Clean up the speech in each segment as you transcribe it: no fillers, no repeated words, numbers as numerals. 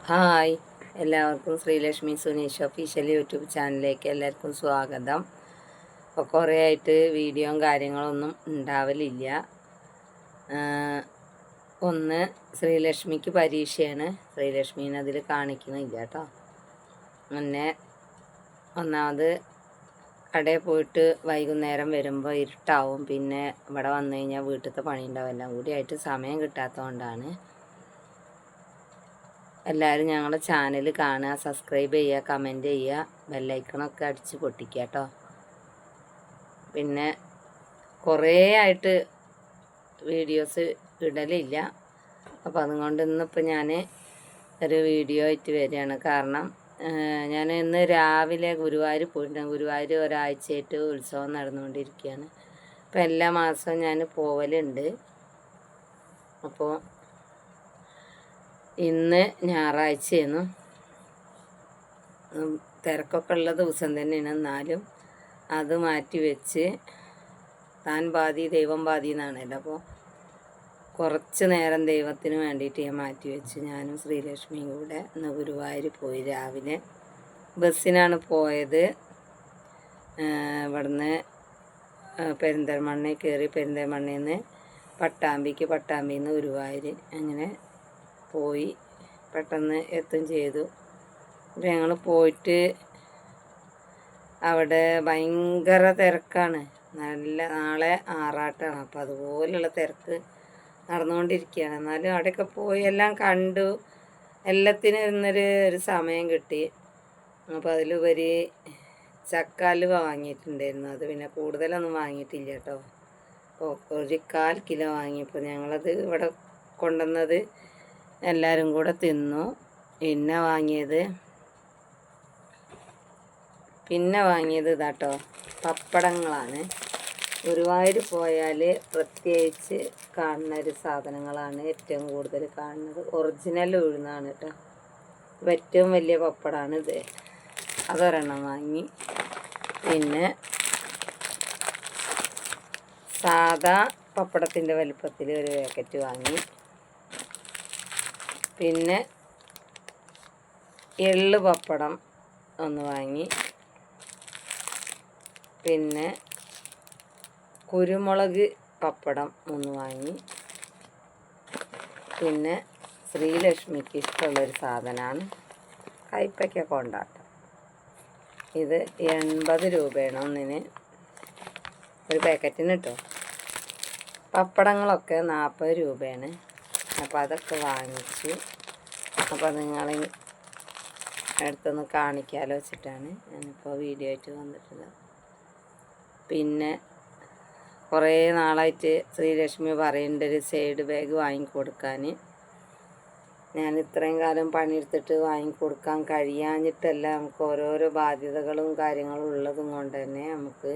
Hi, എല്ലാവർക്കും Sreelakshmi Suneesh official YouTube ചാനലിലേക്ക് എല്ലാവർക്കും സ്വാഗതം. അപ്പോൾ കുറേ ആയിട്ട് വീഡിയോയും കാര്യങ്ങളൊന്നും ഉണ്ടാവലില്ല. ഒന്ന്, ശ്രീലക്ഷ്മിക്ക് പരീക്ഷയാണ്. ശ്രീലക്ഷ്മീനെ അതിൽ കാണിക്കുന്നില്ല കേട്ടോ. പിന്നെ ഒന്നാമത് കടയിൽ പോയിട്ട് വൈകുന്നേരം വരുമ്പോൾ ഇരുട്ടാവും. പിന്നെ ഇവിടെ വന്നു കഴിഞ്ഞാൽ വീട്ടിലത്തെ പണി ഉണ്ടാവും. എല്ലാം കൂടി ആയിട്ട് സമയം കിട്ടാത്തതുകൊണ്ടാണ്. എല്ലാവരും ഞങ്ങളുടെ ചാനൽ കാണുക, സബ്സ്ക്രൈബ് ചെയ്യുക, കമൻറ്റ് ചെയ്യുക, ബെല്ലൈക്കണൊക്കെ അടിച്ച് പൊട്ടിക്കുക കേട്ടോ. പിന്നെ കുറേ ആയിട്ട് വീഡിയോസ് ഇടലില്ല. അപ്പോൾ അതുകൊണ്ട് ഇന്നിപ്പോൾ ഞാൻ ഒരു വീഡിയോ ആയിട്ട് വരികയാണ്. കാരണം ഞാൻ ഇന്ന് രാവിലെ ഗുരുവായൂർ പോയിട്ടുണ്ട്. ഗുരുവായൂർ ഒരാഴ്ചയായിട്ട് ഉത്സവം നടന്നുകൊണ്ടിരിക്കുകയാണ്. അപ്പോൾ എല്ലാ മാസവും ഞാൻ പോവലുണ്ട്. അപ്പോൾ ഇന്ന് ഞായറാഴ്ചയായിരുന്നു. തിരക്കൊക്കെ ഉള്ള ദിവസം തന്നെയാണ്. എന്നാലും അത് മാറ്റി വെച്ച് താൻ പാതി ദൈവം പാതി എന്നാണല്ലോ. അപ്പോൾ കുറച്ച് നേരം ദൈവത്തിന് വേണ്ടിയിട്ട് ഞാൻ മാറ്റി വെച്ച് ഞാനും ശ്രീലക്ഷ്മിയും കൂടെ ഇന്ന് ഗുരുവായൂർ പോയി. രാവിലെ ബസ്സിനാണ് പോയത്. ഇവിടുന്ന് പെരിന്തൽമണ്ണയിൽ കയറി പെരിന്തൽമണ്ണയിൽ നിന്ന് പട്ടാമ്പിയിൽ നിന്ന് ഗുരുവായൂർ അങ്ങനെ പോയി. പെട്ടെന്ന് എത്തും ചെയ്തു. അപ്പോൾ ഞങ്ങൾ പോയിട്ട് അവിടെ ഭയങ്കര തിരക്കാണ്. നാളെ ആറാട്ടാണ്. അപ്പോൾ അതുപോലെയുള്ള തിരക്ക് നടന്നുകൊണ്ടിരിക്കുകയാണ്. എന്നാലും അവിടെയൊക്കെ പോയി എല്ലാം കണ്ടു. എല്ലാത്തിനും ഒരു സമയം കിട്ടി. അപ്പോൾ അതിലുപരി ചക്കാല് വാങ്ങിയിട്ടുണ്ടായിരുന്നു. അത് പിന്നെ കൂടുതലൊന്നും വാങ്ങിയിട്ടില്ല കേട്ടോ. അപ്പോൾ 1/4 കിലോ വാങ്ങിയപ്പോൾ ഞങ്ങളത് ഇവിടെ കൊണ്ടുവന്നത് എല്ലാവരും കൂടെ തിന്നു. പിന്നെ വാങ്ങിയത് ഇതാട്ടോ, പപ്പടങ്ങളാണ്. ഗുരുവായൂർ പോയാൽ പ്രത്യേകിച്ച് കാണുന്ന ഒരു സാധനങ്ങളാണ് ഏറ്റവും കൂടുതൽ കാണുന്നത്. ഒറിജിനൽ ഉഴുന്നാണ് കേട്ടോ. ഏറ്റവും വലിയ പപ്പടമാണ് ഇത്. അതൊരെണ്ണം വാങ്ങി. പിന്നെ സാദാ പപ്പടത്തിൻ്റെ വലിപ്പത്തിൽ ഒരു പാക്കറ്റ് വാങ്ങി. പിന്നെ എള്ള് പപ്പടം ഒന്ന് വാങ്ങി. പിന്നെ കുരുമുളക് പപ്പടം ഒന്ന് വാങ്ങി. പിന്നെ ശ്രീലക്ഷ്മിക്ക് ഇഷ്ടമുള്ളൊരു സാധനമാണ് കൈപ്പയ്ക്ക കൊണ്ടാട്ടം. ഇത് 80 രൂപയാണ് ഒന്നിന്, ഒരു പാക്കറ്റിന് കേട്ടോ. പപ്പടങ്ങളൊക്കെ 40 രൂപയാണ്. അപ്പോൾ അതൊക്കെ വാങ്ങിച്ചു. അപ്പോൾ നിങ്ങൾ അടുത്തൊന്ന് കാണിക്കാമല്ലോ വെച്ചിട്ടാണ് ഞാനിപ്പോൾ വീഡിയോ ആയിട്ട് വന്നിട്ടുള്ളത്. പിന്നെ കുറേ നാളായിട്ട് ശ്രീലക്ഷ്മി പറയുന്നുണ്ട് ഒരു സൈഡ് ബാഗ് വാങ്ങിക്കൊടുക്കാൻ. ഞാൻ ഇത്രയും കാലം പണിയെടുത്തിട്ട് വാങ്ങിക്കൊടുക്കാൻ കഴിയാഞ്ഞിട്ടല്ല, നമുക്ക് ഓരോരോ ബാധ്യതകളും കാര്യങ്ങളും ഉള്ളതും കൊണ്ട് തന്നെ നമുക്ക്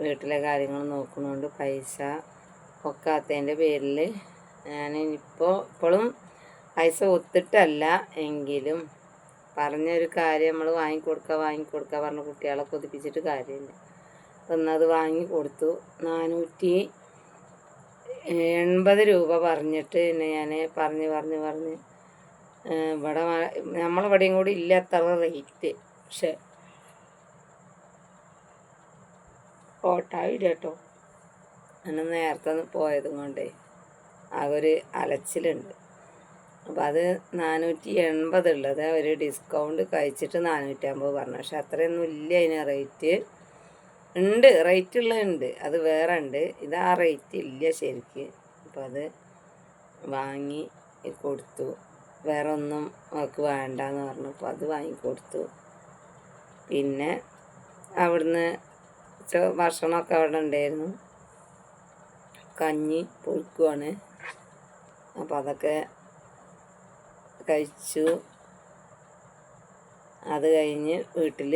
വീട്ടിലെ കാര്യങ്ങൾ നോക്കുന്നതുകൊണ്ട് പൈസ ഒക്കാത്തതിൻ്റെ പേരിൽ ഞാൻ ഇപ്പോഴും പൈസ ഒത്തിട്ടല്ല എങ്കിലും പറഞ്ഞൊരു കാര്യം നമ്മൾ വാങ്ങിക്കൊടുക്കുക പറഞ്ഞ കുട്ടികളെ കൊതിപ്പിച്ചിട്ട് കാര്യമില്ല. ഒന്നത് വാങ്ങിക്കൊടുത്തു. 480 രൂപ പറഞ്ഞിട്ട് പിന്നെ ഞാൻ പറഞ്ഞ് ഇവിടെ നമ്മളിവിടെയും കൂടി ഇല്ല അത്ര റേറ്റ്. പക്ഷെ ഓട്ടായില്ല കേട്ടോ. അങ്ങനെ നേരത്തെ പോയതും കൊണ്ടേ ആകെ ഒരു അലച്ചിലുണ്ട്. അപ്പോൾ അത് 480 ഉള്ളത് ഒരു ഡിസ്കൗണ്ട് കഴിച്ചിട്ട് 450 പറഞ്ഞു. പക്ഷെ അത്രയൊന്നും ഇല്ല അതിന് റേറ്റ്. ഉണ്ട്, റേറ്റ് ഉള്ളതുണ്ട്, അത് വേറെ ഉണ്ട്. ഇത് ആ റേറ്റ് ഇല്ല ശരിക്ക്. അപ്പോൾ അത് വാങ്ങി കൊടുത്തു. വേറെ ഒന്നും അവർക്ക് വേണ്ടാന്ന് പറഞ്ഞു. അപ്പോൾ അത് വാങ്ങിക്കൊടുത്തു. പിന്നെ അവിടുന്ന് ഭക്ഷണമൊക്കെ അവിടെ ഉണ്ടായിരുന്നു. കഞ്ഞി പൊഴുക്കുവാണ്. അപ്പോൾ അതൊക്കെ കഴിച്ചു. അത് കഴിഞ്ഞ് വീട്ടിൽ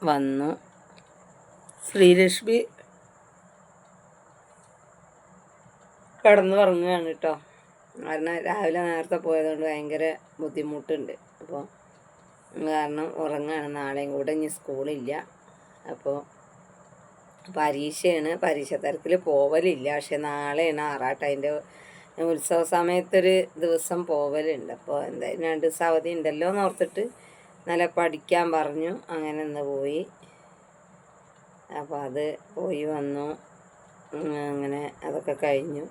വന്നു. ശ്രീലക്ഷ്മി കിടന്നുറങ്ങുകയാണ് കേട്ടോ. കാരണം രാവിലെ നേരത്തെ പോയതുകൊണ്ട് ഭയങ്കര ബുദ്ധിമുട്ടുണ്ട്. അപ്പോൾ കാരണം ഉറങ്ങുകയാണ്. നാളെയും കൂടെ ഇനി സ്കൂളില്ല. അപ്പോൾ പരീക്ഷയാണ്. പരീക്ഷ തിരക്കിൽ പോവലില്ല. പക്ഷെ നാളെയാണ് ആറാട്ട്. അതിൻ്റെ ഉത്സവ സമയത്തൊരു ദിവസം പോവലുണ്ട്. അപ്പോൾ എന്തായാലും 2 ദിവസം അവധി ഉണ്ടല്ലോ എന്ന് ഓർത്തിട്ട് നല്ല പഠിക്കാൻ പറഞ്ഞു. അങ്ങനെ ഇന്ന് പോയി. അപ്പോൾ അത് പോയി വന്നു. അങ്ങനെ അതൊക്കെ കഴിഞ്ഞു.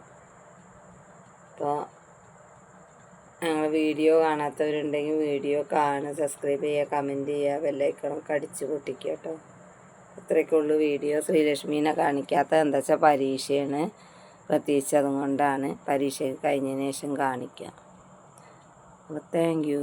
അപ്പോൾ ഞങ്ങൾ വീഡിയോ കാണാത്തവരുണ്ടെങ്കിൽ വീഡിയോ കാണുക, സബ്സ്ക്രൈബ് ചെയ്യുക, കമൻറ്റ് ചെയ്യുക, ബെല്ലൈക്കണൊക്കെ അടിച്ച് പൊട്ടിക്കുക കേട്ടോ. അത്രയൊക്കെയുള്ളൂ വീഡിയോ. ശ്രീലക്ഷ്മീനെ കാണിക്കാത്ത എന്താ വെച്ചാൽ പരീക്ഷയാണ്, പ്രത്യേകിച്ച് അതുകൊണ്ടാണ്. പരീക്ഷ കഴിഞ്ഞതിന് ശേഷം കാണിക്കുക. അപ്പോൾ താങ്ക് യു.